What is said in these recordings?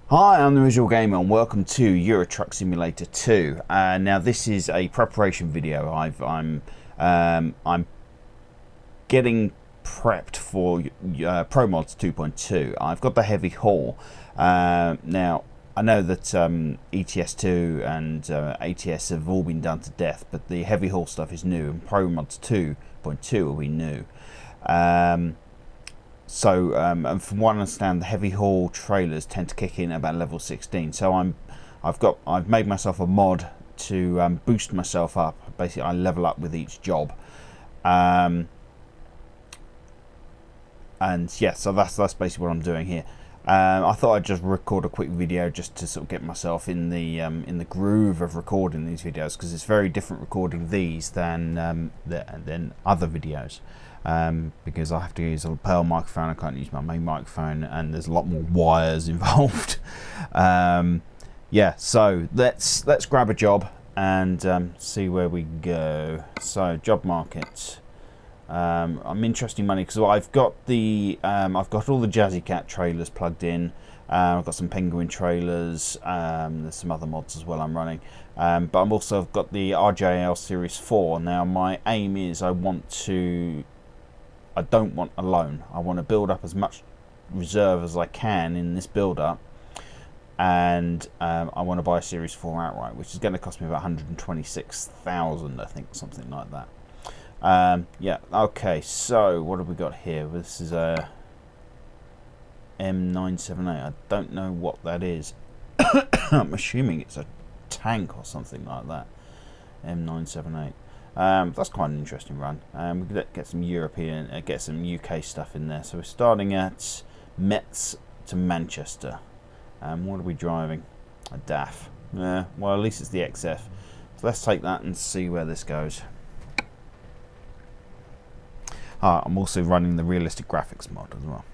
Hi, I'm the Visual Gamer and welcome to Euro Truck Simulator 2. Now this is a preparation video. I'm getting prepped for ProMods 2.2. I've got the heavy haul. Now I know that ETS2 and ATS have all been done to death, but the heavy haul stuff is new, and ProMods 2.2 will be new. And from what I understand, the heavy haul trailers tend to kick in at about level 16. So I've made myself a mod to boost myself up. Basically, I level up with each job, and yeah, so that's basically what I'm doing here. I thought I'd just record a quick video just to sort of get myself in the groove of recording these videos, because it's very different recording these than other videos. Because I have to use a lapel microphone, I can't use my main microphone, and there's a lot more wires involved. Yeah, so let's grab a job and see where we go. So job market. I'm interested in money because I've got all the Jazzy Cat trailers plugged in. I've got some Penguin trailers. There's some other mods as well I'm running, but I'm also got the RJL Series 4. Now my aim is I don't want a loan. I want to build up as much reserve as I can in this build up, and I want to buy a Series 4 outright, which is going to cost me about 126,000, I think, something like that. Yeah, okay, so what have we got here? This is a M978. I don't know what that is. I'm assuming it's a tank or something like that. M978. That's quite an interesting run. We could get some European, get some UK stuff in there. So we're starting at METZ to Manchester. What are we driving? A DAF. Well, at least it's the XF. So let's take that and see where this goes. I'm also running the realistic graphics mod as well.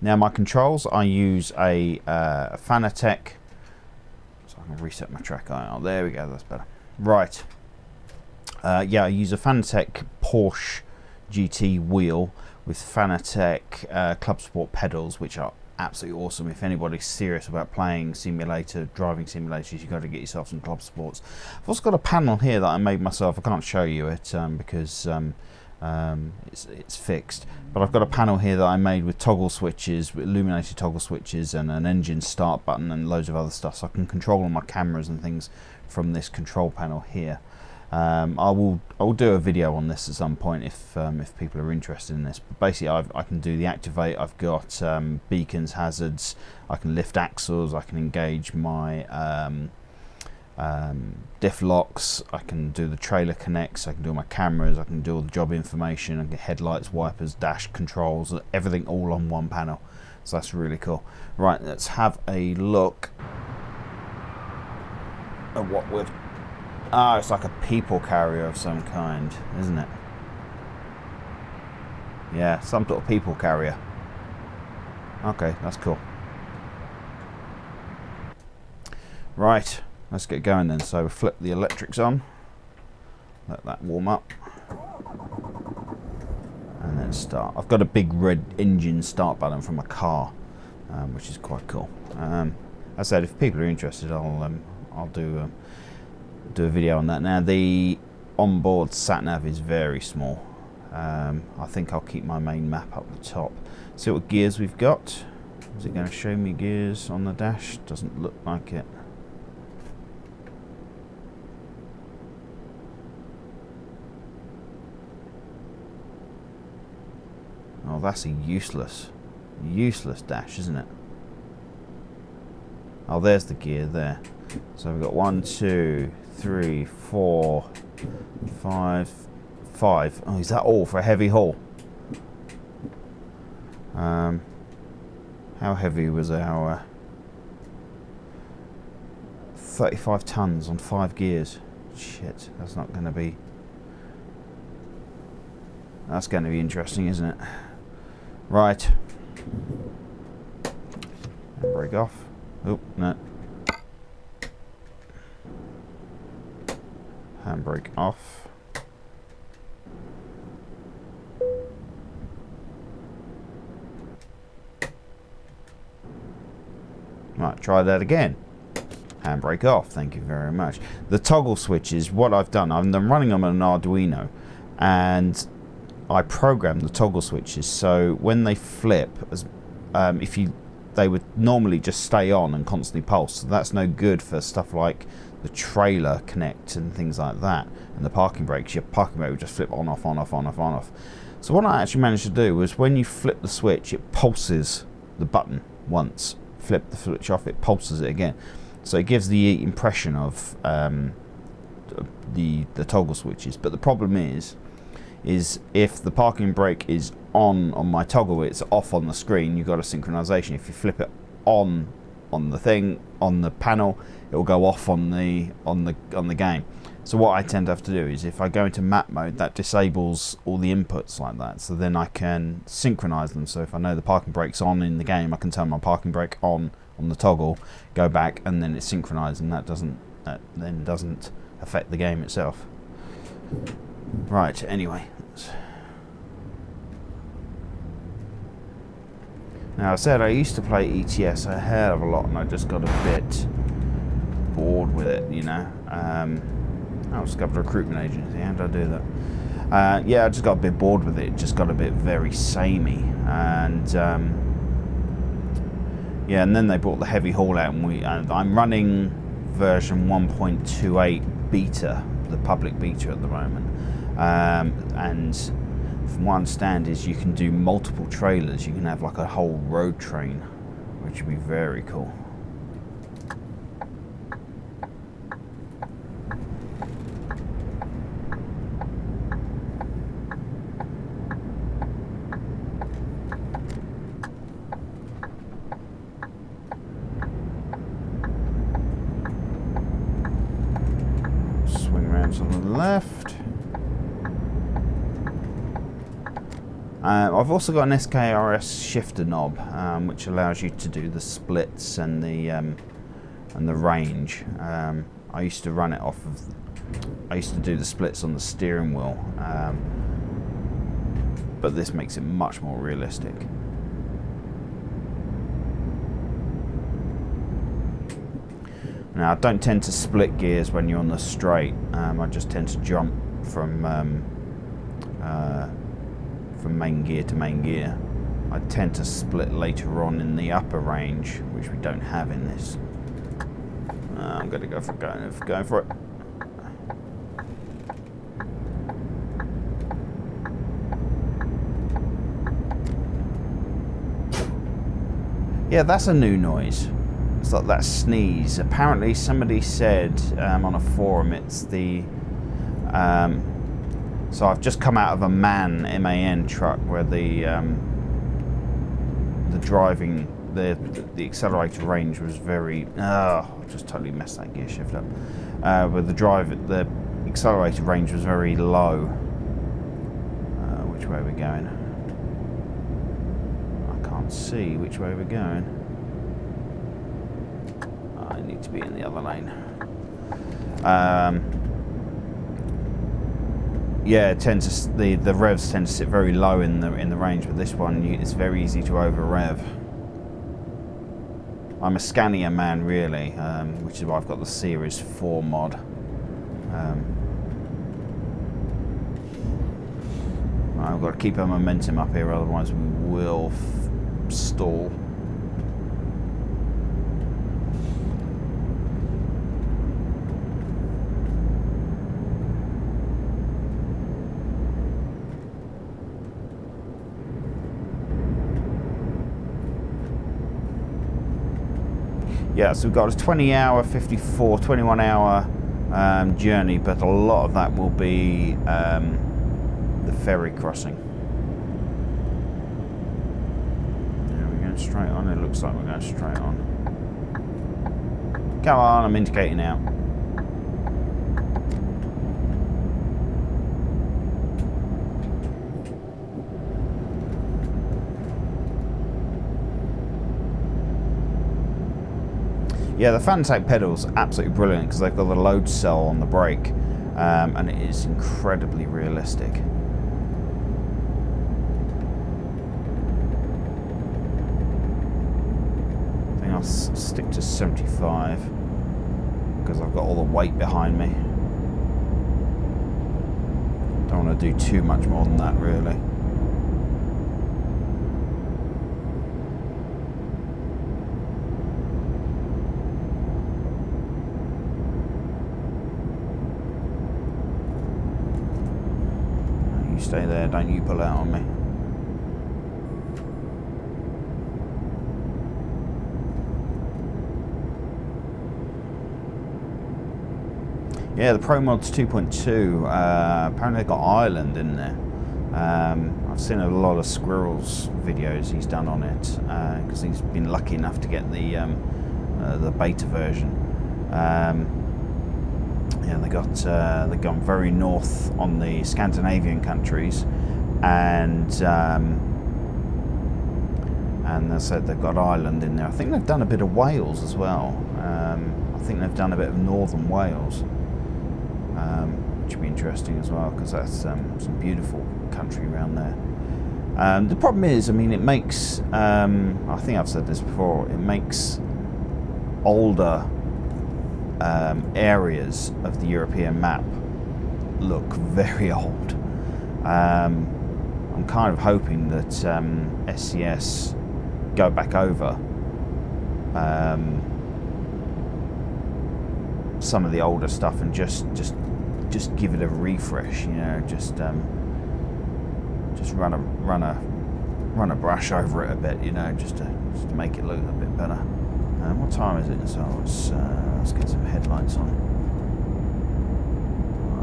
Now my controls, I use a Fanatec. So I can reset my track. Oh, there we go. That's better. Right. Yeah, I use a Fanatec Porsche GT wheel with Fanatec Club Sport pedals, which are absolutely awesome. If anybody's serious about playing driving simulators, you've got to get yourself some Club Sports. I've also got a panel here that I made myself. I can't show you it because it's fixed, but I've got a panel here that I made with toggle switches, with illuminated toggle switches, and an engine start button and loads of other stuff, so I can control all my cameras and things from this control panel here. I will do a video on this at some point if people are interested in this. But basically, I can do the activate. I've got beacons, hazards. I can lift axles. I can engage my diff locks. I can do the trailer connects. I can do my cameras. I can do all the job information. I can get headlights, wipers, dash controls, everything all on one panel. So that's really cool. Right, let's have a look at what we've. Ah, it's like a people carrier of some kind, isn't it? Yeah, some sort of people carrier. Okay, that's cool. Right, let's get going then. So flip the electrics on, let that warm up, and then start. I've got a big red engine start button from a car, which is quite cool. As I said, if people are interested, I'll do a video on that. Now the onboard sat nav is very small. I think I'll keep my main map up the top. See what gears we've got. Is it going to show me gears on the dash? Doesn't look like it. Oh, that's a useless dash, isn't it? Oh, there's the gear there. So we've got 1, 2, 3, 4, 5. Oh, is that all for a heavy haul? How heavy was our 35 tons on 5 gears? Shit, that's going to be interesting, isn't it? Right. Handbrake off. Oh, no. Handbrake off. Right, try that again. Handbrake off, thank you very much. The toggle switches, what I've done, I'm running them on an Arduino, and I programmed the toggle switches so when they flip, they would normally just stay on and constantly pulse. So that's no good for stuff like the trailer connect and things like that, and the parking brakes. Your parking brake would just flip on, off, on, off, on, off, on, off. So what I actually managed to do was when you flip the switch, it pulses the button once. Flip the switch off, it pulses it again. So it gives the impression of the toggle switches. But the problem is if the parking brake is on my toggle, it's off on the screen. You've got a synchronization. If you flip it on the thing, on the panel, it will go off on the game. So what I tend to have to do is if I go into map mode, that disables all the inputs like that. So then I can synchronize them. So if I know the parking brake's on in the game, I can turn my parking brake on the toggle, go back, and then it's synchronized, and that then doesn't affect the game itself. Right, anyway. Now I said I used to play ETS a hell of a lot, and I just got a bit bored with it, you know. I discovered a recruitment agency. How did I do that? Yeah, I just got a bit bored with it. It just got a bit very samey, and yeah, and then they brought the heavy haul out, and I'm running version 1.28 beta, the public beta at the moment, and from what I understand is you can do multiple trailers. You can have like a whole road train, which would be very cool. To the left. I've also got an SKRS shifter knob, which allows you to do the splits and the range. I used to run it off of. I used to do the splits on the steering wheel, but this makes it much more realistic. Now, I don't tend to split gears when you're on the straight. I just tend to jump from main gear to main gear. I tend to split later on in the upper range, which we don't have in this. I'm going to go for going for it. Yeah, that's a new noise. It's like that sneeze. Apparently somebody said on a forum it's the so I've just come out of a MAN truck where the driving the accelerator range was very I just totally messed that gear shift up. Where the accelerator range was very low. Which way are we going? I can't see which way we're going. I need to be in the other lane. Yeah, the revs tend to sit very low in the range, but this one it's very easy to over rev. I'm a Scania man really, which is why I've got the Series 4 mod. I've got to keep our momentum up here, otherwise we will stall. Yeah, so we've got a 20-hour, 54, 21-hour journey, but a lot of that will be the ferry crossing. Are we going straight on? It looks like we're going straight on. Come on, I'm indicating out. Yeah, the Fanatec pedal's absolutely brilliant because they've got the load cell on the brake, and it is incredibly realistic. I think I'll stick to 75 because I've got all the weight behind me. Don't want to do too much more than that, really. You stay there, don't you pull out on me. Yeah, the ProMods 2.2, apparently they've got Ireland in there. I've seen a lot of Squirrels videos he's done on it, because he's been lucky enough to get the beta version. Yeah, they've gone very north on the Scandinavian countries, and they said they've got Ireland in there. I think they've done a bit of Wales as well. I think they've done a bit of northern Wales. Which would be interesting as well, because that's some beautiful country around there. The problem is, I mean, it makes, I think I've said this before, it makes older areas of the European map look very old. I'm kind of hoping that SCS go back over some of the older stuff and just give it a refresh, you know, just run a brush over it a bit, you know, just to make it look a bit better. What time is it? So let's get some headlights on.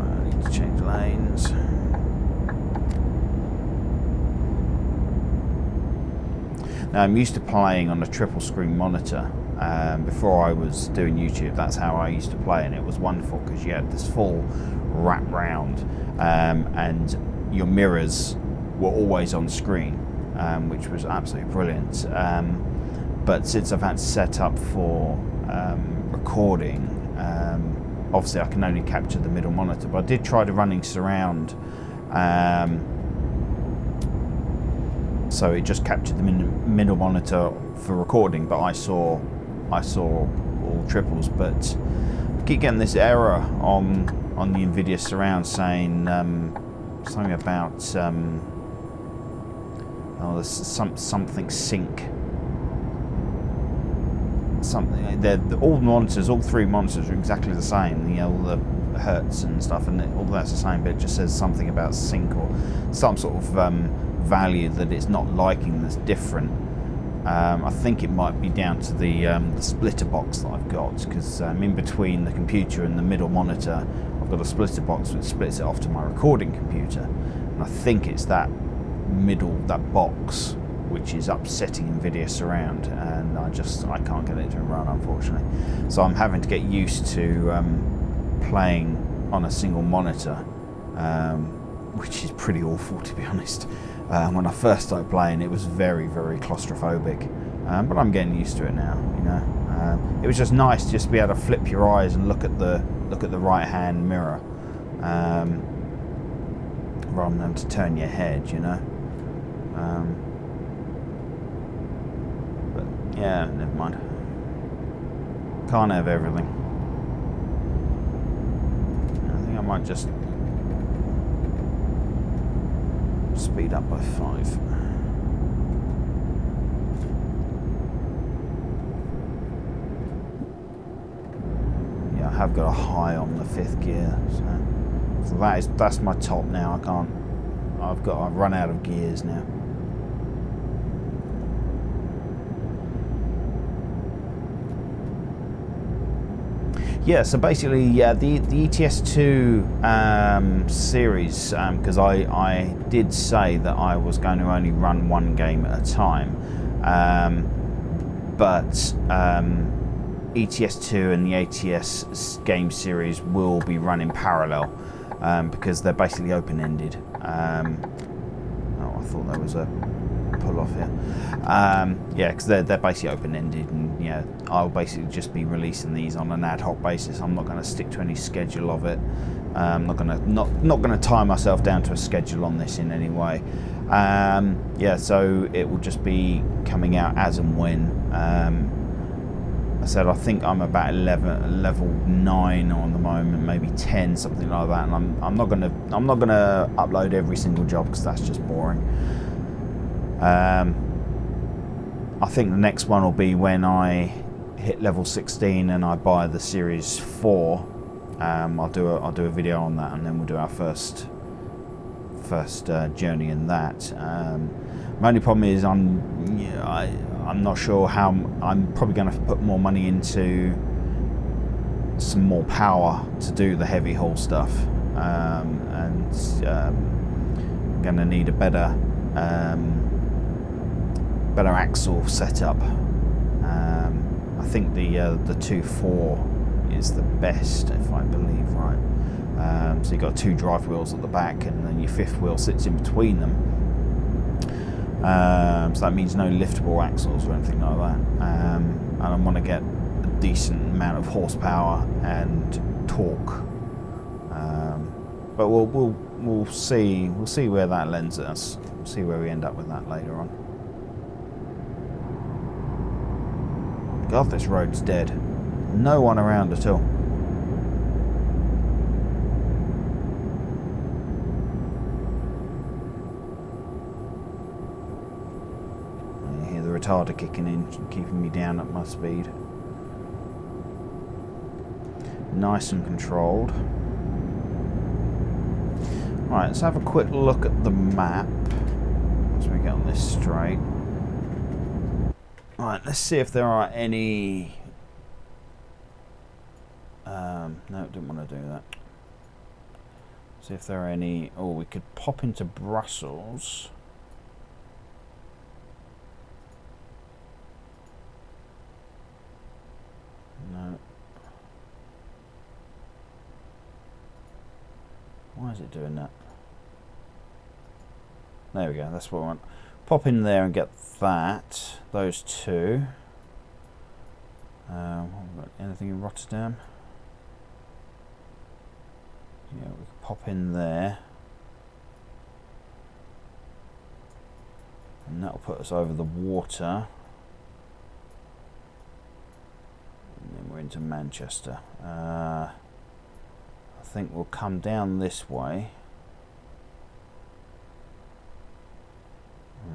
I need to change lanes. Now, I'm used to playing on a triple screen monitor. Before I was doing YouTube, that's how I used to play, and it was wonderful because you had this full wrap round, and your mirrors were always on screen, which was absolutely brilliant. But since I've had to set up for recording, obviously I can only capture the middle monitor, but I did try the running surround, so it just captured the middle monitor for recording, but I saw all triples. But I keep getting this error on the NVIDIA surround saying something about there's something sync. Something. All monitors, all three monitors are exactly the same. You know, all the hertz and stuff, and all that's the same. But it just says something about sync or some sort of value that it's not liking that's different. I think it might be down to the splitter box that I've got, because in between the computer and the middle monitor I've got a splitter box which splits it off to my recording computer, and I think it's that box which is upsetting NVIDIA surround, and I can't get it to run, unfortunately. So I'm having to get used to playing on a single monitor, which is pretty awful, to be honest. When I first started playing, it was very, very claustrophobic, but I'm getting used to it now. You know, it was just nice just to be able to flip your eyes and look at the right-hand mirror, rather than to turn your head. You know, but yeah, never mind. Can't have everything. I think I might just speed up by 5. Yeah, I have got a high on the 5th gear, so that's my top now. I've run out of gears now. Yeah, so basically, the ETS2 series, because I did say that I was going to only run one game at a time, but ETS2 and the ATS game series will be run in parallel, because they're basically open-ended. I thought there was a pull-off here. Yeah, because they're basically open-ended, and yeah, I'll basically just be releasing these on an ad hoc basis. I'm not going to stick to any schedule of it. I'm not going to tie myself down to a schedule on this in any way. Yeah, so it will just be coming out as and when. I said I think I'm about level 9 on the moment, maybe 10, something like that. And I'm not gonna upload every single job because that's just boring. I think the next one will be when I hit level 16 and I buy the Series 4. I'll do a video on that, and then we'll do our first journey in that. My only problem is I'm not sure how. I'm probably going to put more money into some more power to do the heavy haul stuff, and I'm going to need a better axle setup. I think the 2.4 is the best, if I believe right. So you've got 2 drive wheels at the back, and then your 5th wheel sits in between them. So that means no liftable axles or anything like that. And I want to get a decent amount of horsepower and torque. But we'll see where that lends us. We'll see where we end up with that later on. God, this road's dead. No one around at all. I hear the retarder kicking in, keeping me down at my speed. Nice and controlled. Right, let's have a quick look at the map as we get on this straight. Right, let's see if there are any... no, didn't want to do that. See if there are any... Oh, we could pop into Brussels. No. Why is it doing that? There we go, that's what I want. Pop in there and get that. Those 2. Anything in Rotterdam? Yeah, we can pop in there. And that'll put us over the water. And then we're into Manchester. I think we'll come down this way.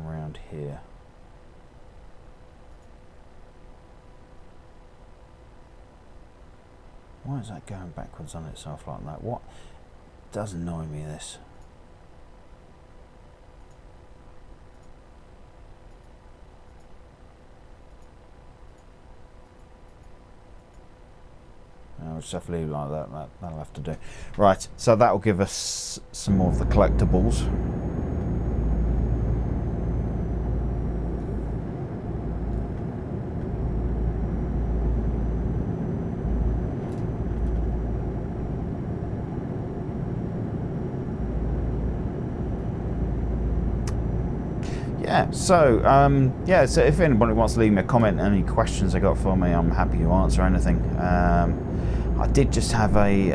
Around here. Why is that going backwards on itself like that? What does annoy me, this? I'll just have to leave it like that. That'll have to do. Right, so that will give us some more of the collectibles. Yeah, so so if anybody wants to leave me a comment, any questions they got for me, I'm happy to answer anything. I did just have a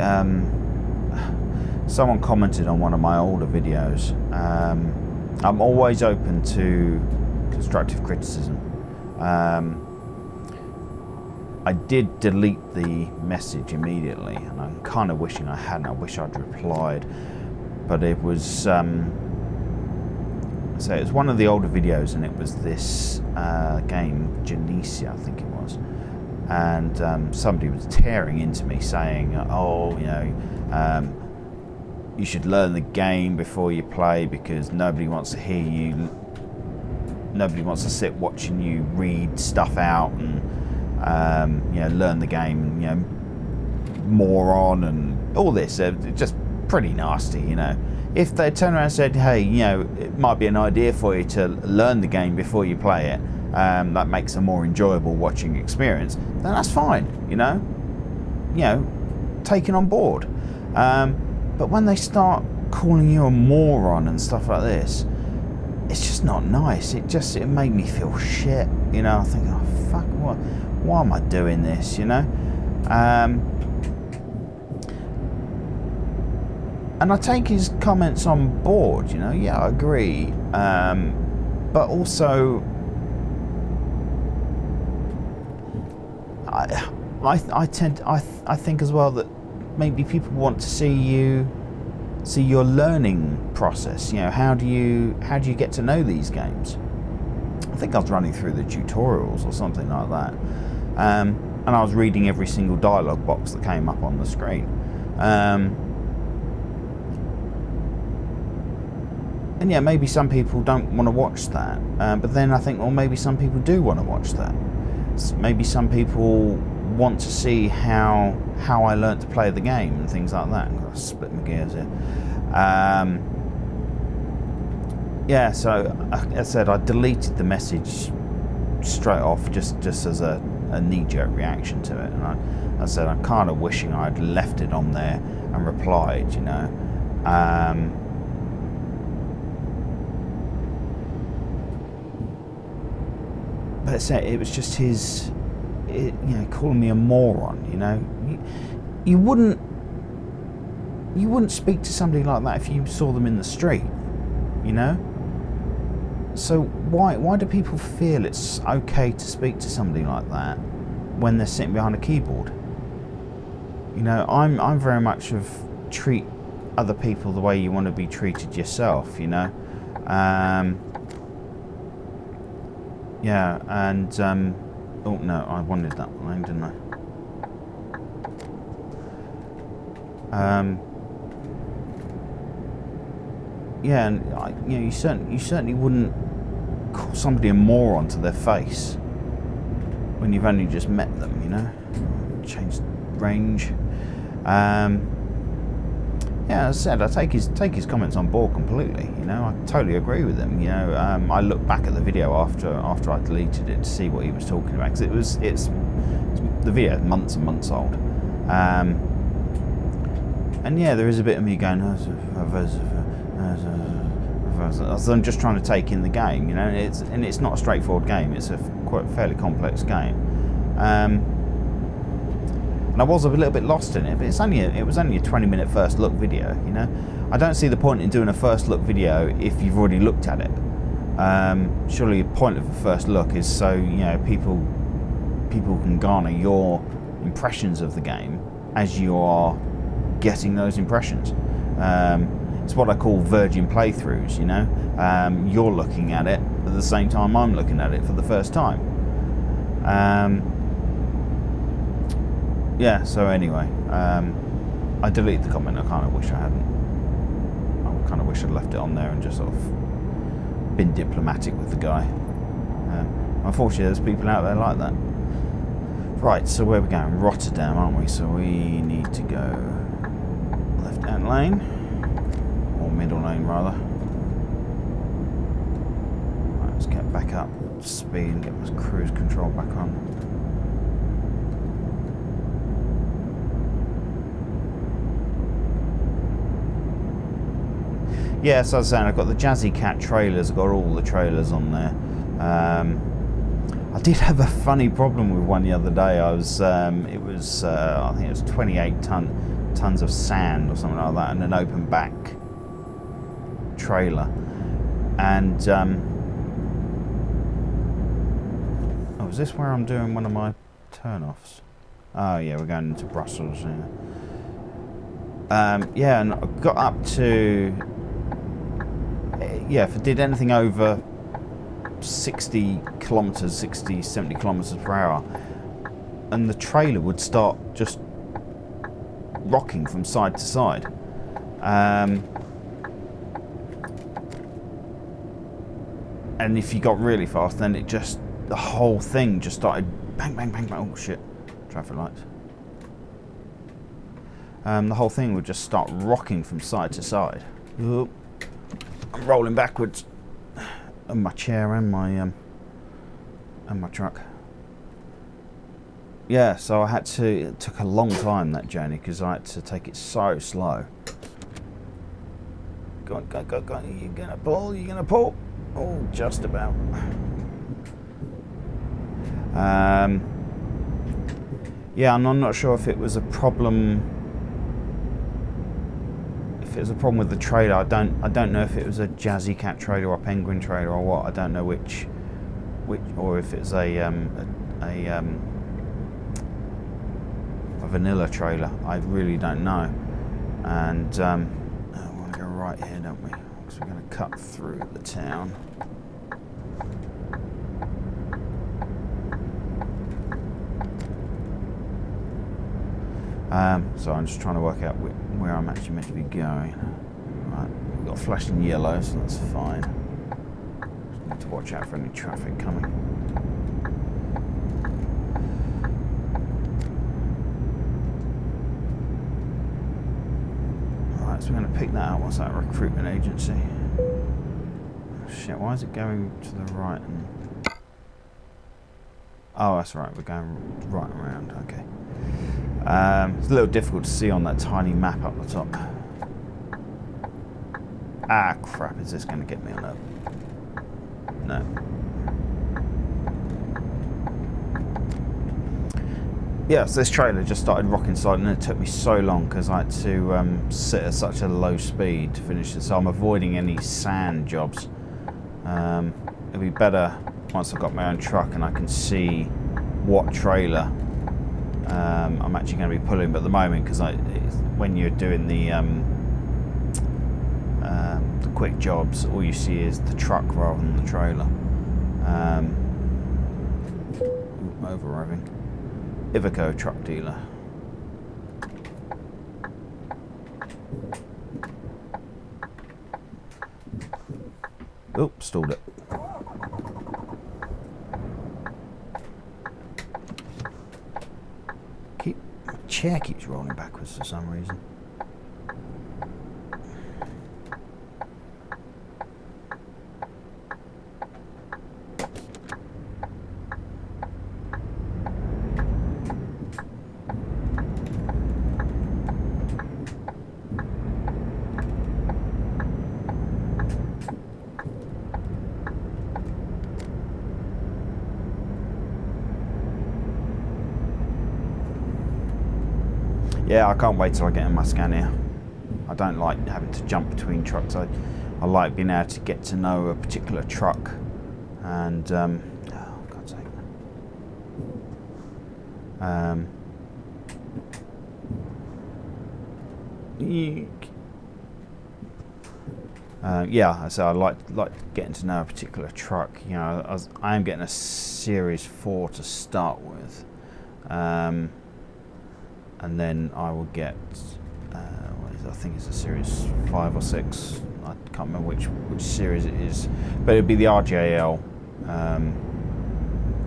someone commented on one of my older videos. I'm always open to constructive criticism. I did delete the message immediately, and I'm kind of wishing I hadn't. I wish I'd replied, but it was so it was one of the older videos, and it was this game, Genesia, I think it was, and somebody was tearing into me saying, oh, you know, you should learn the game before you play because nobody wants to hear you, nobody wants to sit watching you read stuff out and you know, learn the game, you know, moron and all this. Just pretty nasty, you know. If they turn around and said, hey, you know, it might be an idea for you to learn the game before you play it, that makes a more enjoyable watching experience, then that's fine, you know, taken on board. But when they start calling you a moron and stuff like this, it's just not nice. It made me feel shit, you know. I think, oh fuck, why am I doing this, you know? And I take his comments on board, you know. Yeah, I agree. But also, I think as well that maybe people want to see your learning process. You know, how do you get to know these games? I think I was running through the tutorials or something like that, and I was reading every single dialogue box that came up on the screen. And yeah, maybe some people don't want to watch that, but then I think, well, maybe some people do want to watch that. Maybe some people want to see how I learnt to play the game and things like that. I've got to split my gears here. Yeah, so as I said, I deleted the message straight off just as a knee-jerk reaction to it, and I said I'm kind of wishing I'd left it on there and replied, you know. But it was just his, you know, calling me a moron. You know, you wouldn't speak to somebody like that if you saw them in the street. You know. So why do people feel it's okay to speak to somebody like that when they're sitting behind a keyboard? You know, I'm very much of treat other people the way you want to be treated yourself. You know. Yeah, and oh no, I wanted that line, didn't I? Yeah, and you know, you certainly wouldn't call somebody a moron to their face when you've only just met them. You know, change range. Yeah, as I said, I take his comments on board completely. You know, I totally agree with him. You know, I looked back at the video after I deleted it to see what he was talking about, because it's the video is months and months old. And yeah, there is a bit of me going, as I'm just trying to take in the game. You know, and it's not a straightforward game. It's a quite fairly complex game. And I was a little bit lost in it, but it was only a 20-minute first look video. You know, I don't see the point in doing a first look video if you've already looked at it. Surely the point of a first look is so, you know, people can garner your impressions of the game as you are getting those impressions. It's what I call virgin playthroughs. You know, you're looking at it at the same time I'm looking at it for the first time. Yeah, so anyway, I deleted the comment. I kind of wish I hadn't. I kind of wish I'd left it on there and just sort of been diplomatic with the guy. Unfortunately, there's people out there like that. Right, so where are we going? Rotterdam, aren't we? So we need to go left-hand lane, or middle lane rather. Right, let's get back up to speed and get my cruise control back on. Yeah, so I was saying, I've got the Jazzy Cat trailers. I've got all the trailers on there. I did have a funny problem with one the other day. I think it was 28 tons of sand or something like that, and an open back trailer. And oh, is this where I'm doing one of my turn-offs? Oh yeah, we're going into Brussels. Yeah, and I got up to. Yeah, if I did anything over 60, 70 kilometers per hour, and the trailer would start just rocking from side to side. And if you got really fast, then the whole thing just started bang, bang, bang, bang. Oh shit, traffic lights. The whole thing would just start rocking from side to side. Oop. I'm rolling backwards on my chair and my truck. Yeah, so it took a long time, that journey, because I had to take it so slow. Go on, go. You're gonna pull. Oh, just about. Yeah, and I'm not sure if it was a problem. If it was a problem with the trailer, I don't know if it was a Jazzy Cat trailer or a Penguin trailer or what. I don't know which, or if it's a a vanilla trailer. I really don't know. And we want to go right here, don't we? Because we're going to cut through the town. So I'm just trying to work out where I'm actually meant to be going. Right, we've got flashing yellow, so that's fine. Just need to watch out for any traffic coming. Alright, so we're going to pick that out. What's that, recruitment agency? Oh, shit, why is it going to the right? Oh, that's right, we're going right around, okay. It's a little difficult to see on that tiny map up the top. Ah, crap, is this going to get me on that? No. Yeah, so this trailer just started rocking side, and it took me so long because I had to sit at such a low speed to finish it, so I'm avoiding any sand jobs. It'll be better once I've got my own truck and I can see what trailer I'm actually going to be pulling, but at the moment, because when you're doing the quick jobs, all you see is the truck rather than the trailer. Over-arriving. Iveco truck dealer. Oh, stalled it. Chair keeps rolling backwards for some reason. Yeah, I can't wait till I get in my Scania. I don't like having to jump between trucks. I like being able to get to know a particular truck. And, oh, God's sake. Yeah, so I like getting to know a particular truck. You know, I am getting a Series 4 to start with. And then I will get, I think it's a Series 5 or 6. I can't remember which series it is, but it'll be the RJL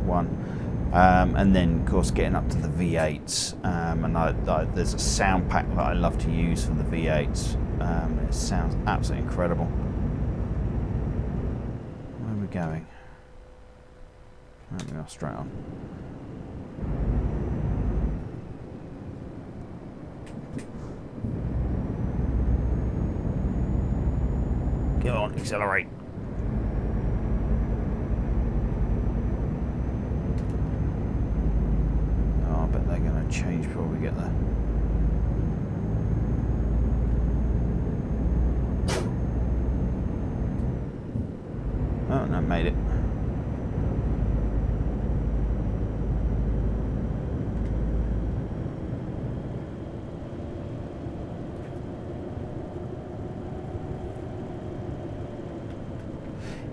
one. And then, of course, getting up to the V8s. And there's a sound pack that I love to use for the V8s. It sounds absolutely incredible. Where are we going? There we go, straight on. Go on, accelerate. Oh, I bet they're going to change before we get there. Oh, no, made it.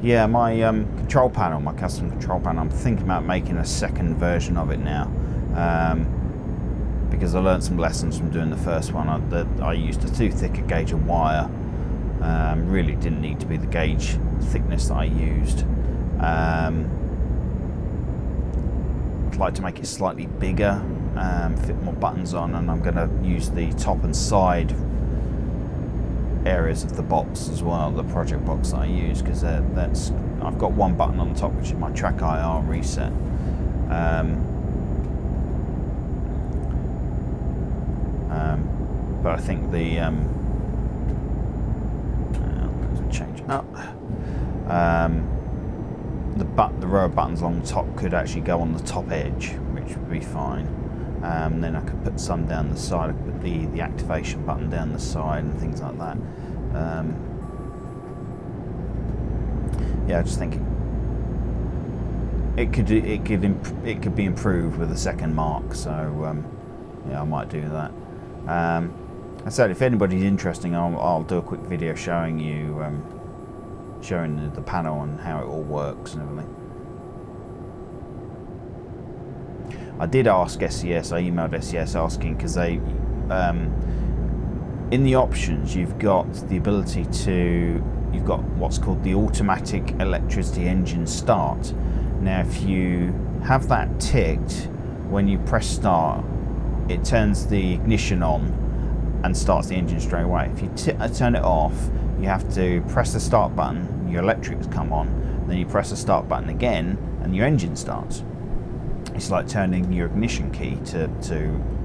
Yeah, my control panel, my custom control panel, I'm thinking about making a second version of it now, because I learned some lessons from doing the first one. I used a too thick a gauge of wire. Really didn't need to be the gauge thickness that I used. I'd like to make it slightly bigger, fit more buttons on, and I'm going to use the top and side areas of the box as well, the project box that I use, because I've got one button on the top which is my track IR reset. But I think the let's change it up. The row of buttons along the top could actually go on the top edge, which would be fine. Then I could put some down the side. I could put the activation button down the side and things like that. Yeah, I just think it could be improved with a second mark. So I might do that. I said if anybody's interested, I'll do a quick video showing you, showing the panel and how it all works and everything. I did ask SES, I emailed SES asking, because they, in the options you've got the ability to, you've got what's called the automatic electricity engine start. Now if you have that ticked, when you press start, it turns the ignition on and starts the engine straight away. If you turn it off, you have to press the start button, your electrics come on, then you press the start button again and your engine starts. It's like turning your ignition key to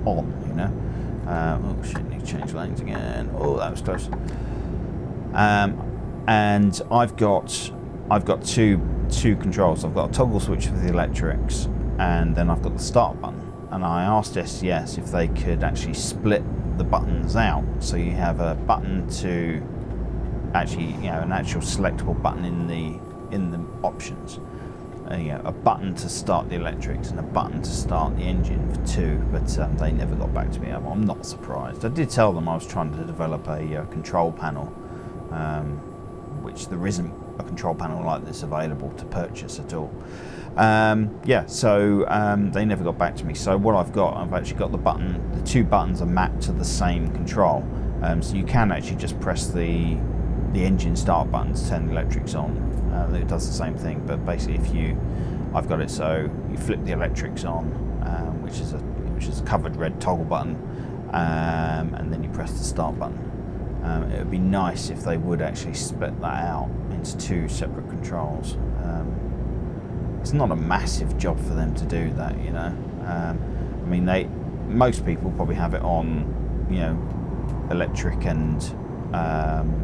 on, you know. Oh shit, need to change lanes again. Oh, that was close. And I've got two controls. I've got a toggle switch for the electrics, and then I've got the start button. And I asked SES if they could actually split the buttons out, so you have a button to actually, you know, an actual selectable button in the options. You know, a button to start the electrics and a button to start the engine for two, but they never got back to me. I'm not surprised. I did tell them I was trying to develop a control panel, which there isn't a control panel like this available to purchase at all. Yeah, so they never got back to me. So what I've actually got the two buttons are mapped to the same control, so you can actually just press the engine start button to turn the electrics on. It does the same thing, but basically I've got it so you flip the electrics on, which is a covered red toggle button, and then you press the start button. It would be nice if they would actually split that out into two separate controls. It's not a massive job for them to do that, you know. I mean, most people probably have it on, you know, electric and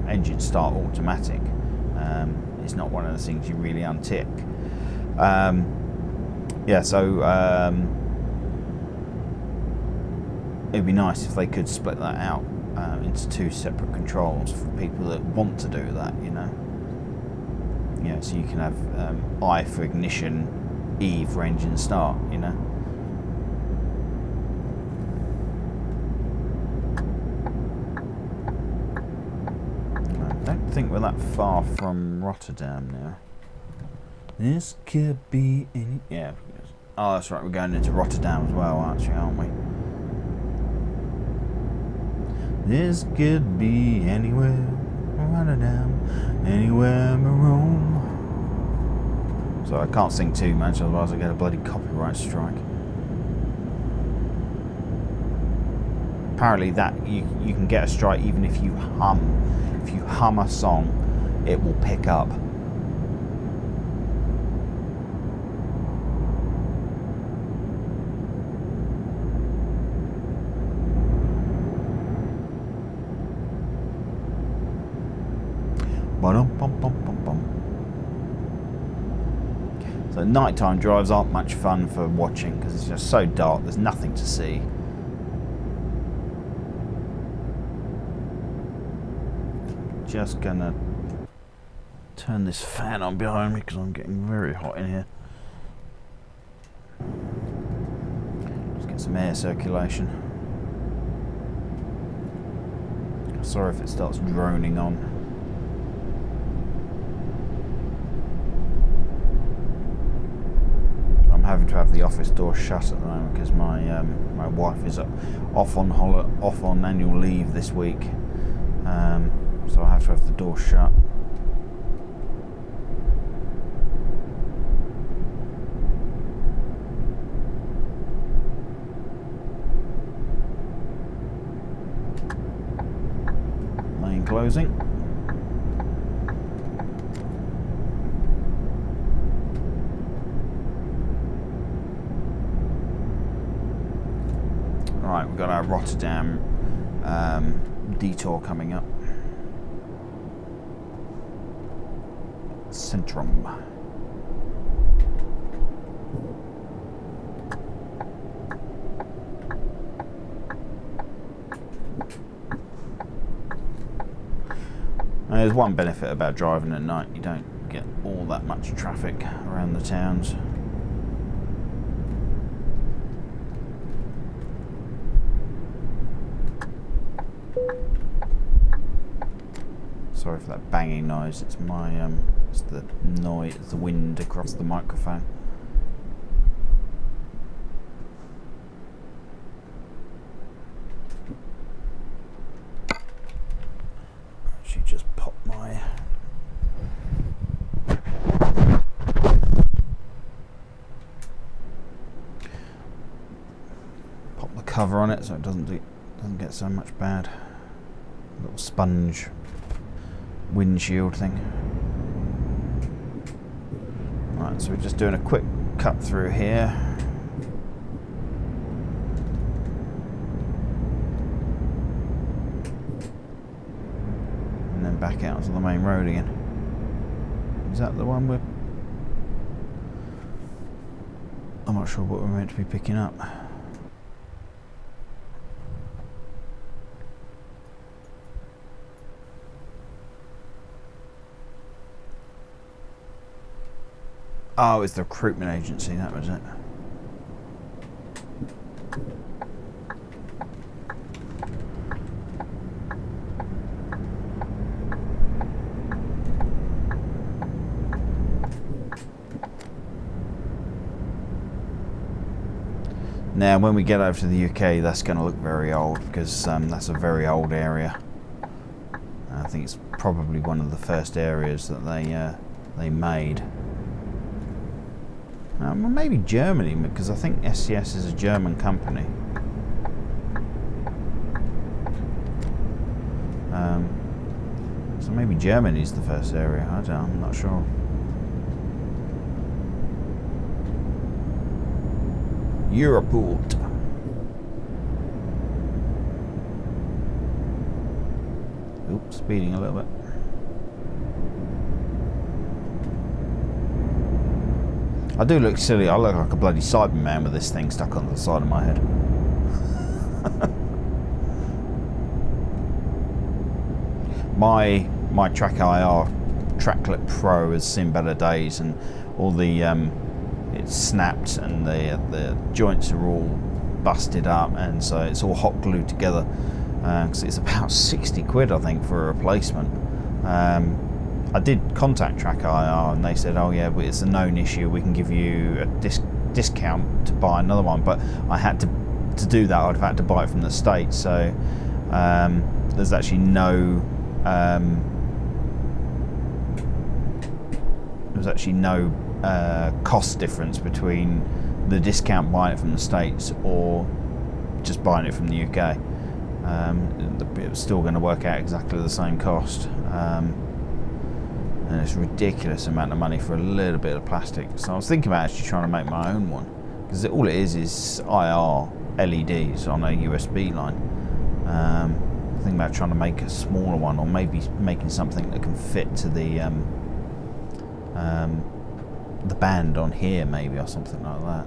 engine start automatic. It's not one of the things you really untick. Yeah, so it'd be nice if they could split that out into two separate controls for people that want to do that, you know. Yeah, so you can have I for ignition, E for engine start, you know. I don't think we're that far from Rotterdam now. This could be any... Yeah. Oh, that's right, we're going into Rotterdam as well, actually, aren't we? This could be anywhere, Rotterdam, anywhere but Rome. So I can't sing too much, otherwise I get a bloody copyright strike. Apparently that you can get a strike even if you hum. If you hum a song, it will pick up. So nighttime drives aren't much fun for watching because it's just so dark, there's nothing to see. Just gonna turn this fan on behind me because I'm getting very hot in here. Let's get some air circulation. Sorry if it starts droning on. I'm having to have the office door shut at the moment because my wife is off on annual leave this week. So I have to have the door shut. Lane closing. Right, we've got our Rotterdam detour coming up. Centrum. Now, there's one benefit about driving at night, you don't get all that much traffic around the towns. Sorry for that banging noise. It's my it's the noise, the wind across the microphone. Actually, just pop my cover on it so it doesn't get so much bad. Little sponge windshield thing. Right, so we're just doing a quick cut through here. And then back out to the main road again. Is that the one we're... I'm not sure what we're meant to be picking up. Oh, it's the recruitment agency, that was it. Now, when we get over to the UK, that's going to look very old because that's a very old area. I think it's probably one of the first areas that they made. Well, maybe Germany, because I think SCS is a German company. So maybe Germany's the first area. I'm not sure. Europort. Oops, speeding a little bit. I do look silly. I look like a bloody Cyberman with this thing stuck on the side of my head. my Track IR Tracklet Pro has seen better days, and all the it's snapped and the joints are all busted up, and so it's all hot glued together. Because it's about 60 quid, I think, for a replacement. I did contact Track IR and they said, oh yeah, but it's a known issue, we can give you a discount to buy another one, but I had to do that, I'd have had to buy it from the States, so there's actually no cost difference between the discount buying it from the States or just buying it from the UK. It was still going to work out exactly the same cost. And it's a ridiculous amount of money for a little bit of plastic. So I was thinking about actually trying to make my own one, because all it is IR LEDs on a USB line. Thinking about trying to make a smaller one, or maybe making something that can fit to the band on here, maybe, or something like that.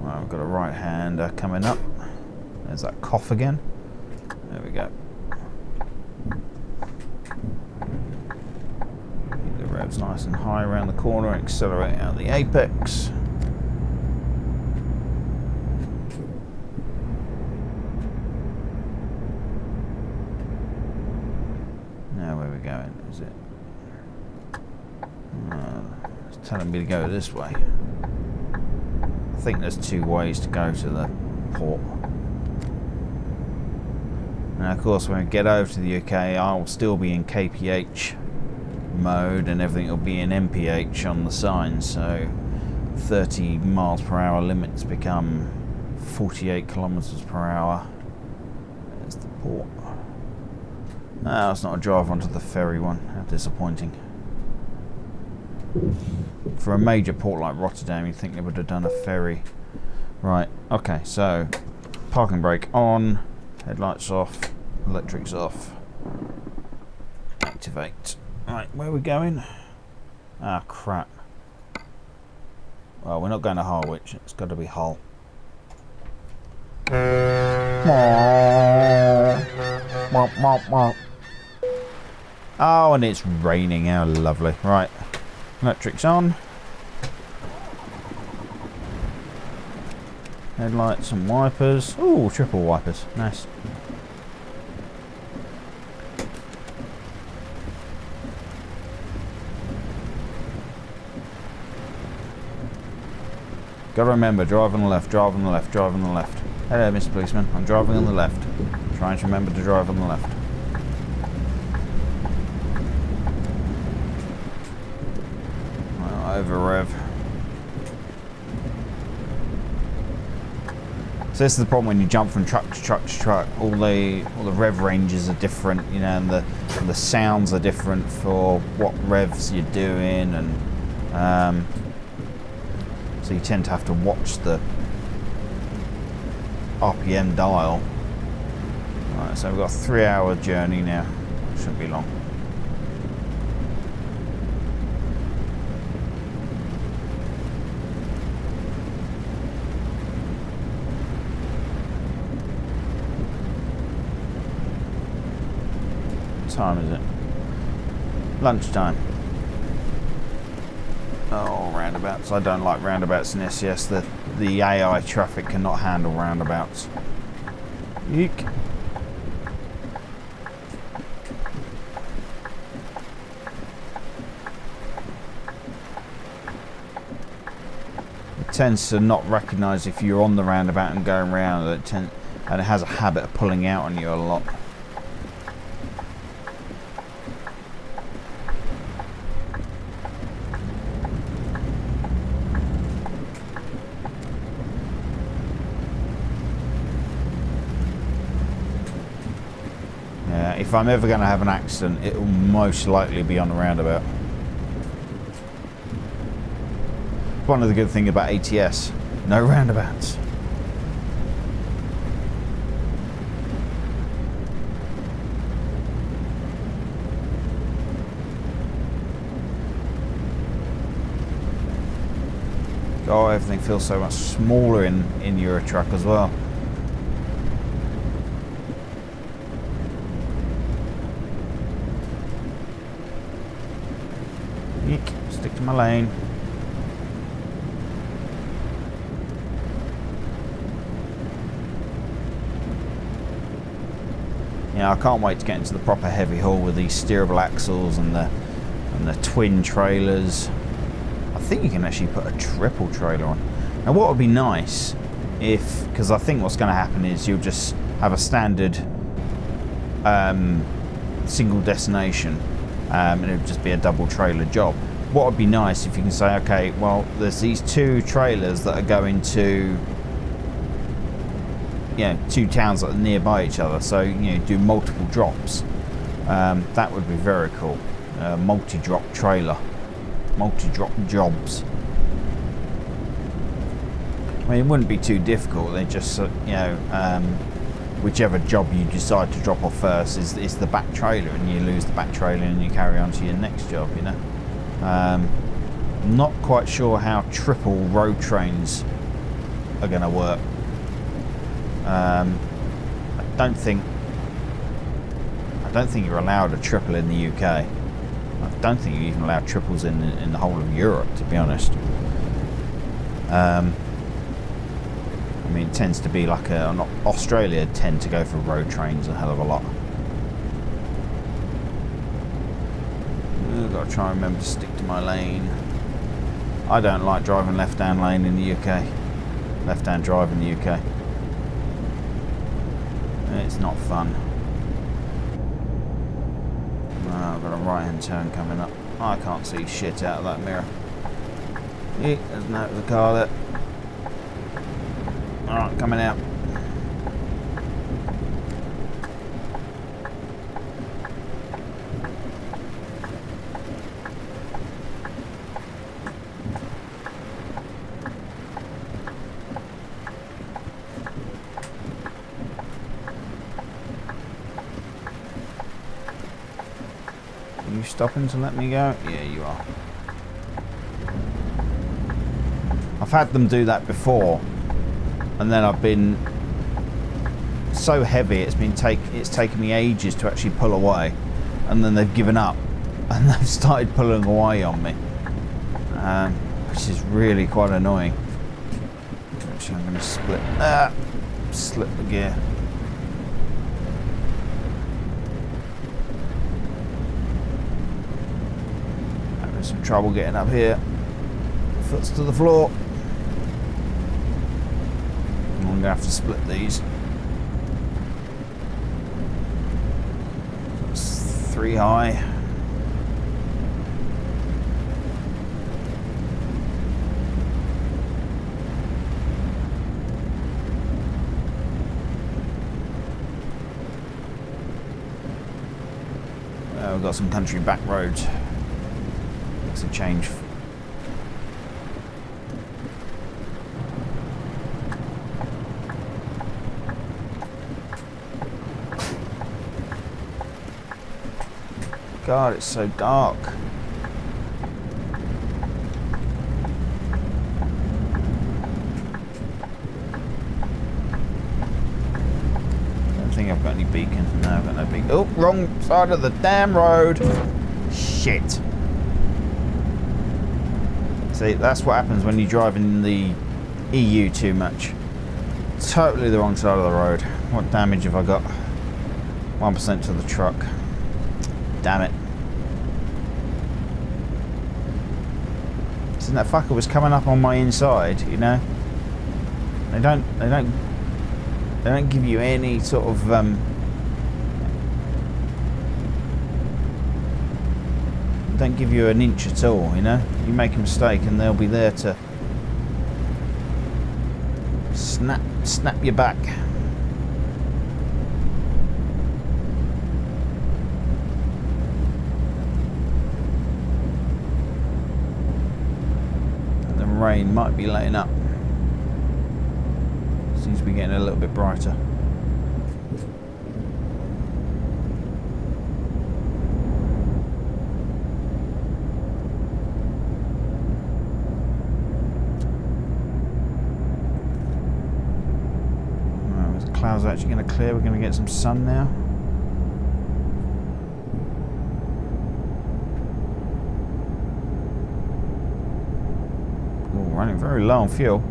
Right, we've got a right hander coming up. There's that cough again. There we go. Keep the revs nice and high around the corner and accelerate out the apex. Now where are we going? Is it? It's telling me to go this way. I think there's two ways to go to the port. And of course, when we get over to the UK, I'll still be in KPH mode and everything will be in MPH on the sign, so 30 miles per hour limits become 48 kilometers per hour. There's the port. No, it's not a drive onto the ferry one. How disappointing. For a major port like Rotterdam, you'd think they would have done a ferry. Right, okay, so parking brake on, headlights off, electrics off, activate. Right, where are we going? Ah, crap. Well, we're not going to Harwich, it's got to be Hull. Oh, and it's raining, how lovely. Right, electrics on. Headlights and wipers. Ooh, triple wipers. Nice. Gotta remember, drive on the left, drive on the left, drive on the left. Hello, Mr. Policeman. I'm driving on the left. Trying to remember to drive on the left. Well, over rev. So this is the problem when you jump from truck to truck to truck. All the rev ranges are different, you know, and the sounds are different for what revs you're doing, and so you tend to have to watch the RPM dial. Right, so we've got a 3-hour journey now. Shouldn't be long. What time is it? Lunchtime. Oh, roundabouts. I don't like roundabouts in SES. The AI traffic cannot handle roundabouts. Eek. It tends to not recognise if you're on the roundabout and going round, and it has a habit of pulling out on you a lot. If I'm ever going to have an accident, it will most likely be on a roundabout. One of the good things about ATS, no roundabouts. Oh, everything feels so much smaller in Euro Truck as well. Stick to my lane. Yeah, I can't wait to get into the proper heavy haul with these steerable axles and the twin trailers. I think you can actually put a triple trailer on. Now, what would be nice if, because I think what's going to happen is you'll just have a standard single destination, and it would just be a double trailer job. What would be nice if you can say, okay, well, there's these two trailers that are going to, you know, two towns that are nearby each other, so, you know, do multiple drops. That would be very cool. Multi-drop trailer, multi-drop jobs. I mean, it wouldn't be too difficult. They just, you know, whichever job you decide to drop off first is the back trailer, and you lose the back trailer and you carry on to your next job, you know. Not quite sure how triple road trains are going to work. I don't think you're allowed a triple in the UK. I don't think you're even allowed triples in the whole of Europe, to be honest. I mean, it tends to be like Australia tend to go for road trains a hell of a lot. I've got to try and remember to stick to my lane. I don't like driving left-hand lane in the UK. Left-hand drive in the UK. It's not fun. I've got a right-hand turn coming up. I can't see shit out of that mirror. There's no the car there. Alright, coming out. Are you stopping to let me go? Yeah, you are. I've had them do that before, and then I've been so heavy it's taken me ages to actually pull away, and then they've given up and they've started pulling away on me, which is really quite annoying. Actually, I'm going to slip the gear. Having some trouble getting up here. Foot's to the floor. I'm going to have to split these. That's 3 high. We've got some country back roads. Makes a change. God, it's so dark. I think I've got any beacons. No, I've got no beacon. Oh, wrong side of the damn road. Shit. See, that's what happens when you drive in the EU too much. Totally the wrong side of the road. What damage have I got? 1% to the truck. Damn it. So that fucker was coming up on my inside, you know? They don't give you any sort of don't give you an inch at all, you know? You make a mistake and they'll be there to snap your back. And the rain might be letting up. Seems to be getting a little bit brighter. Clouds are actually going to clear. We're going to get some sun now. Ooh, running very low on fuel.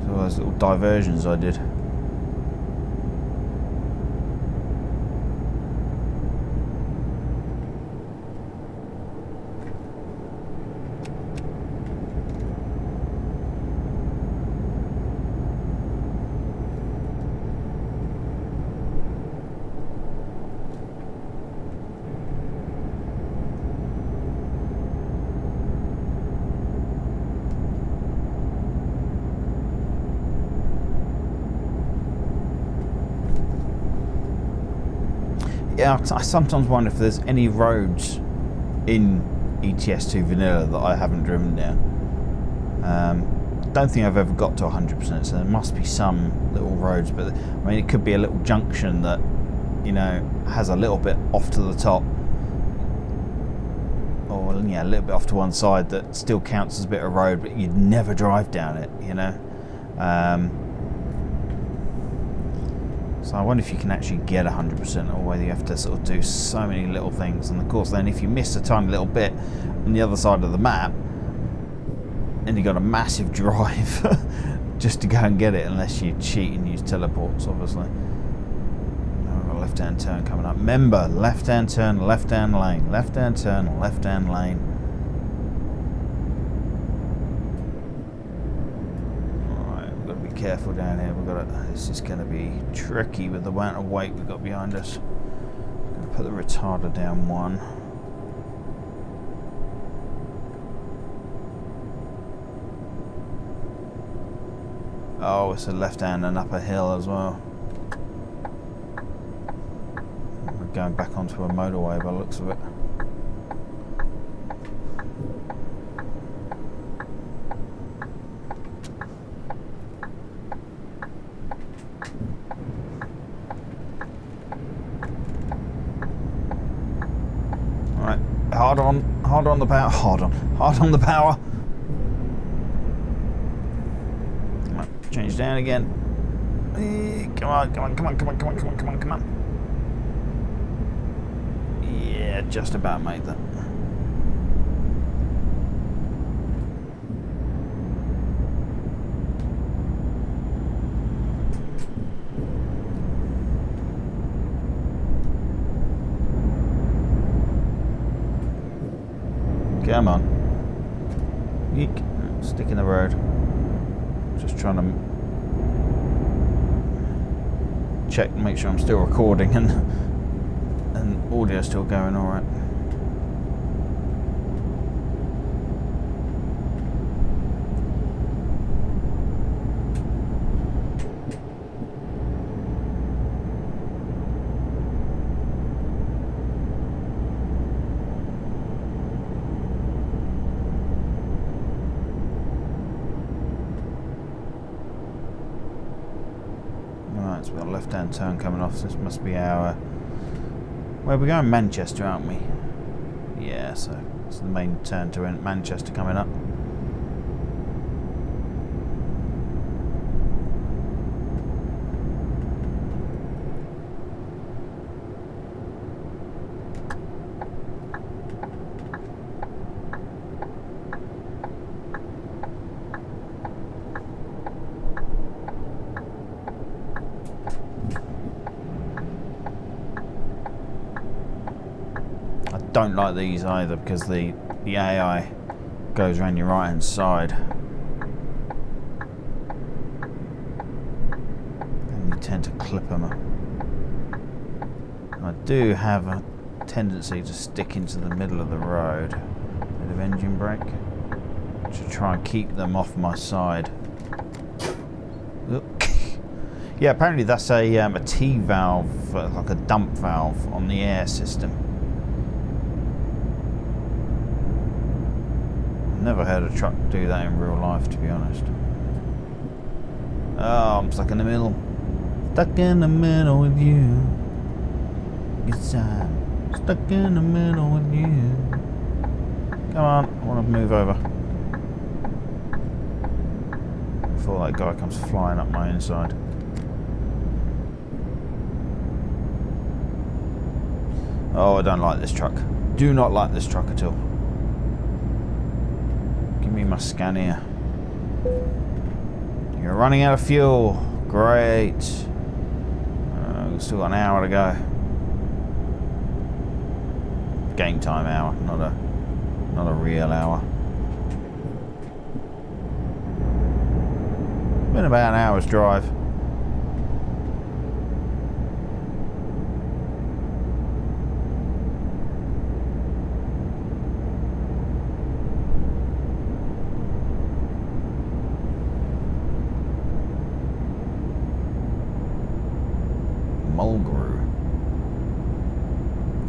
So those little diversions I did. Yeah, I sometimes wonder if there's any roads in ETS2 Vanilla that I haven't driven down. Don't think I've ever got to 100%, so there must be some little roads, but I mean it could be a little junction that, you know, has a little bit off to the top, or yeah, a little bit off to one side that still counts as a bit of road, but you'd never drive down it, you know. So I wonder if you can actually get 100%, or whether you have to sort of do so many little things. And of course then if you miss a tiny little bit on the other side of the map, then you've got a massive drive just to go and get it, unless you cheat and use teleports, obviously. Now we've got a left-hand turn coming up. Remember, left-hand turn, left-hand lane. Left-hand turn, left-hand lane. Careful down here. We've got this is going to be tricky with the amount of weight we've got behind us. I'm going to put the retarder down 1. Oh, it's a left hand and up a hill as well. We're going back onto a motorway by the looks of it. Hard on the power, hard on the power. Right, change down again. Come on. Yeah, just about made that. Come on. Eek. Stick in the road. Just trying to check, make sure I'm still recording and audio's still going alright. Right, so we've got a left-hand turn coming off. This must be our... where are we going? Manchester, aren't we? Yeah, so it's the main turn to Manchester coming up. Don't like these either because the AI goes around your right hand side and you tend to clip them. I do have a tendency to stick into the middle of the road. Bit of engine brake to try and keep them off my side. Yeah, apparently that's a T valve, like a dump valve on the air system. Never heard a truck do that in real life, to be honest. Oh, I'm stuck in the middle. Stuck in the middle with you. Yes, I'm stuck in the middle with you. Come on, I want to move over. Before that guy comes flying up my inside. Oh, I don't like this truck. Do not like this truck at all. Give me my Scania. You're running out of fuel. Great. We've still got an hour to go. Game time hour, not a real hour. Been about an hour's drive.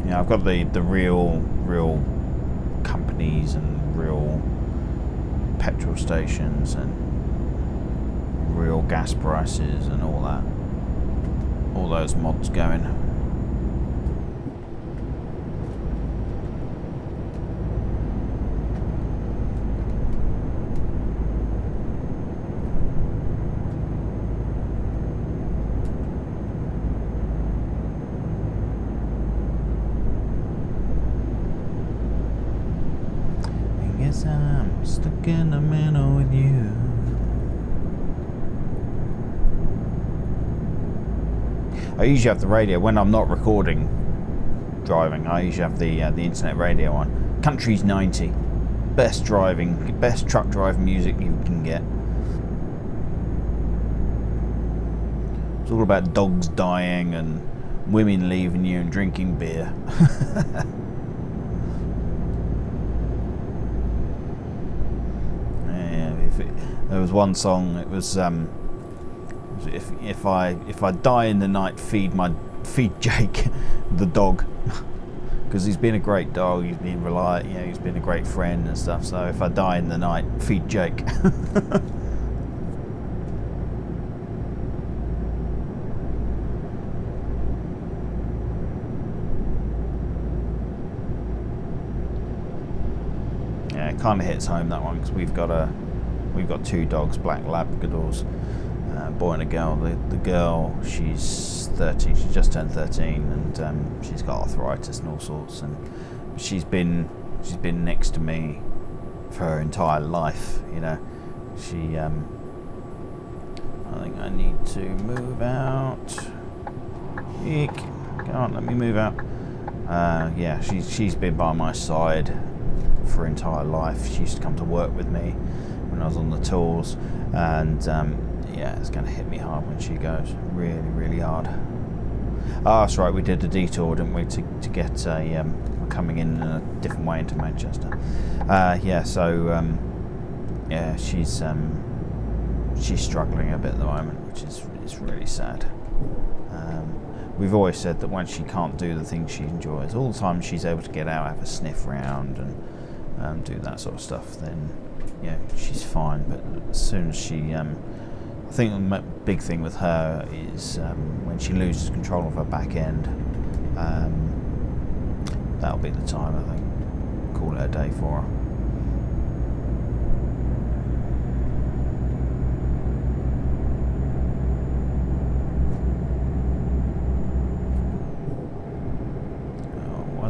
Yeah, I've got the real companies and real petrol stations and real gas prices and all that. All those mods going. I'm stuck in the middle with you. I usually have the radio when I'm not recording driving. I usually have the internet radio on. Country's 90, best truck driving music you can get. It's all about dogs dying and women leaving you and drinking beer. There was one song. It was if I die in the night, feed Jake, the dog, because he's been a great dog. He's been reliant. You know, he's been a great friend and stuff. So if I die in the night, feed Jake. Yeah, it kind of hits home, that one, because we've got two dogs, black Labradors, boy and a girl. The girl, she's 13. She just turned 13, and she's got arthritis and all sorts. And she's been next to me for her entire life. You know, I think I need to move out. Eek. Come on, let me move out. Yeah, she's been by my side for her entire life. She used to come to work with me when I was on the tools, and yeah, it's going to hit me hard when she goes. Really, really hard. Oh, that's right, we did a detour, didn't we, to get a coming in a different way into Manchester. Yeah, so yeah, she's struggling a bit at the moment, which is really sad. We've always said that when she can't do the things she enjoys, all the time she's able to get out, have a sniff round, and do that sort of stuff, then yeah, she's fine. But as soon as she, I think the big thing with her is when she loses control of her back end, that'll be the time, I think. Call it a day for her.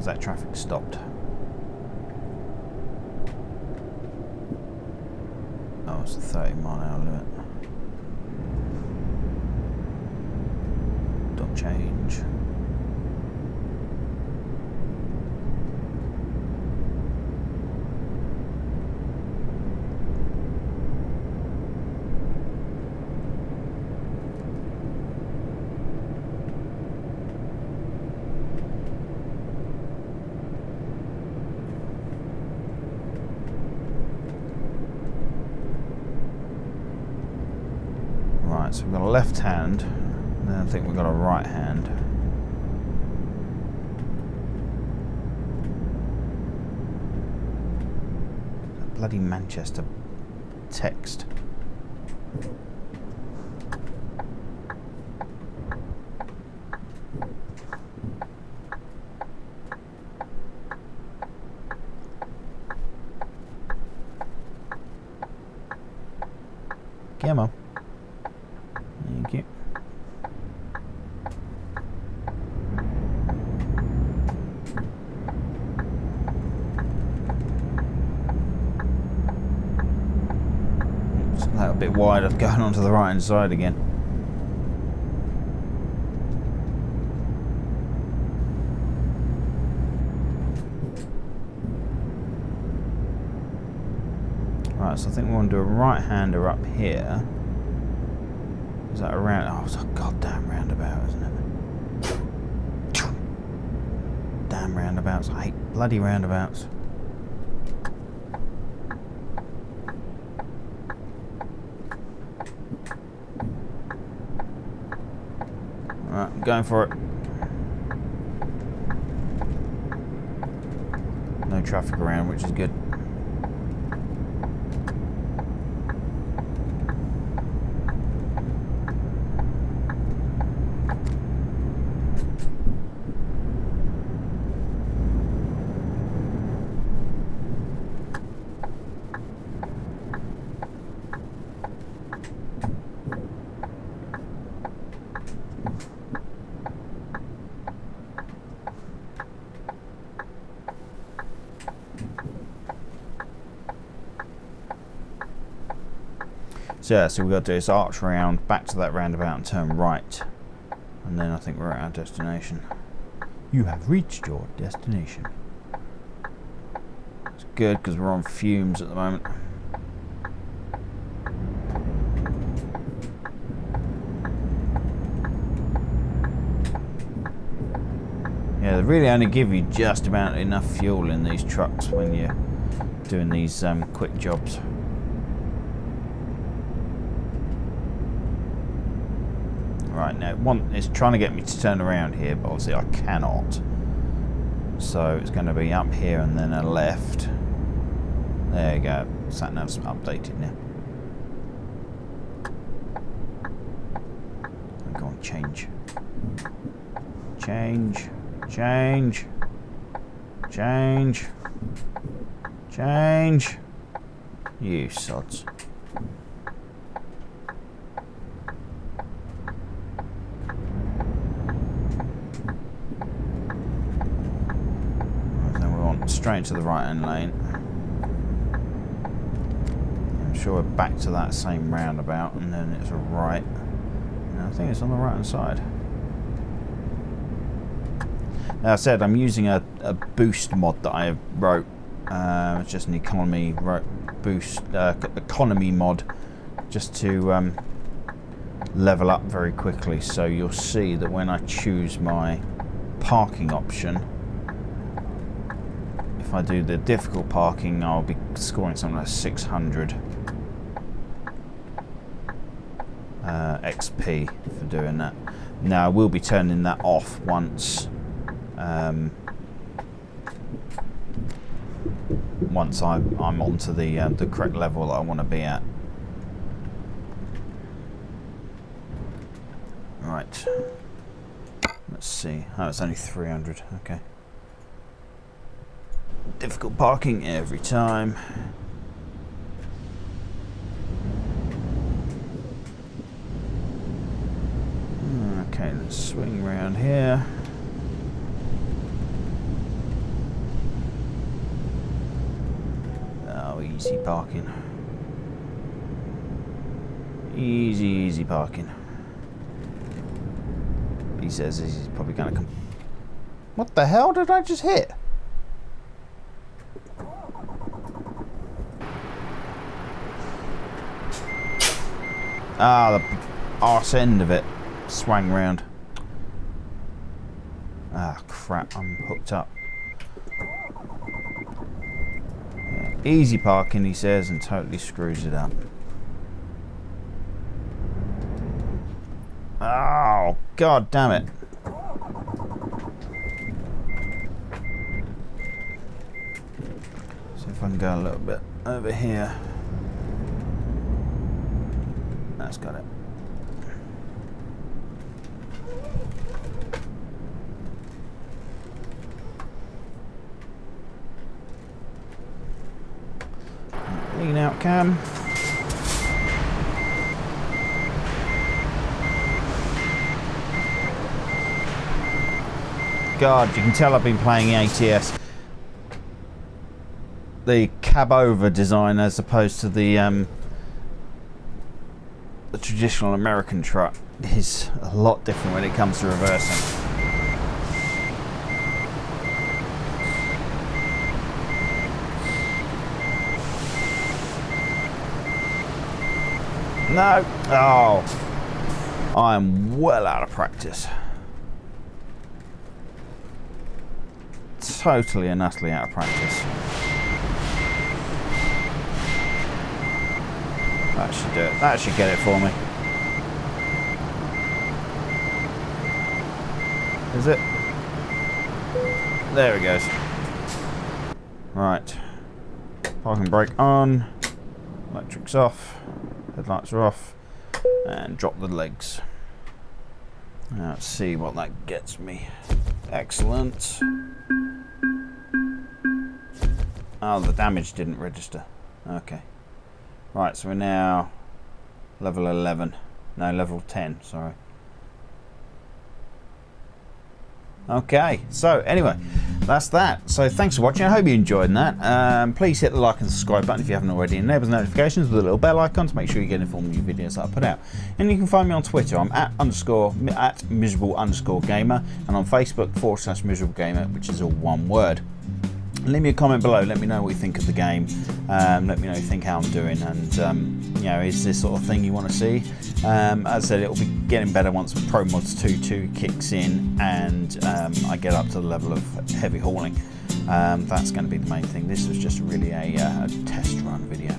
That traffic stopped. Oh, it's a 30-mile-an-hour limit. Don't change. So we've got a left hand, and then I think we've got a right hand. That bloody Manchester text. Come on. Thank you. It's a little bit wide, I'm going onto the right hand side again. Right, so I think we want to do a right hander up here. Is that a round? Oh, it's a goddamn roundabout, isn't it? Damn roundabouts. I hate bloody roundabouts. Alright, I'm going for it. No traffic around, which is good. So yeah, so we've got to do is arch round, back to that roundabout and turn right. And then I think we're at our destination. You have reached your destination. It's good because we're on fumes at the moment. Yeah, they really only give you just about enough fuel in these trucks when you're doing these quick jobs. Right, now it's trying to get me to turn around here, but obviously I cannot. So it's going to be up here and then a left. There you go. Sat nav's updated now. Go on, change. Change. Change. Change. Change. You sods. Straight into the right hand lane. I'm sure we're back to that same roundabout, and then it's a right. And I think it's on the right hand side. Now I said I'm using a boost mod that I wrote It's just an economy boost, economy mod, just to level up very quickly. So you'll see that when I choose my parking option, if I do the difficult parking, I'll be scoring something like 600 XP for doing that. Now I will be turning that off once once I'm onto the correct level that I want to be at. Right. Let's see. Oh, it's only 300. Okay. Difficult parking every time. Okay, let's swing around here. Oh, easy parking. Easy parking. He says he's probably going to come. What the hell did I just hit? Ah, the arse end of it swang round. Ah, crap, I'm hooked up. Yeah, easy parking, he says, and totally screws it up. Oh, god damn it. See if I can go a little bit over here. That's got it. Lean out cam. God, you can tell I've been playing ATS. The cab over design as opposed to the traditional American truck is a lot different when it comes to reversing. No! Oh! I am well out of practice. Totally and utterly out of practice. That should do it. That should get it for me. Is it? There it goes. Right. Parking brake on. Electrics off. Headlights are off. And drop the legs. Now let's see what that gets me. Excellent. Oh, the damage didn't register. Okay. Right, so we're now level 11. No, level 10, sorry. Okay, so anyway, that's that. So thanks for watching. I hope you enjoyed that. Please hit the like and subscribe button if you haven't already. Enable notifications with a little bell icon to make sure you get informed of new videos that I put out. And you can find me on Twitter. I'm at miserable_gamer, and on Facebook /miserablegamer, which is all one word. Leave me a comment below. Let me know what you think of the game. Let me know what you think how I'm doing, and you know, is this sort of thing you want to see? As I said, it'll be getting better once ProMods 2.2 kicks in and I get up to the level of heavy hauling. That's going to be the main thing. This was just really a test run video.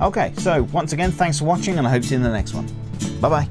Okay, so once again, thanks for watching, and I hope to see you in the next one. Bye bye.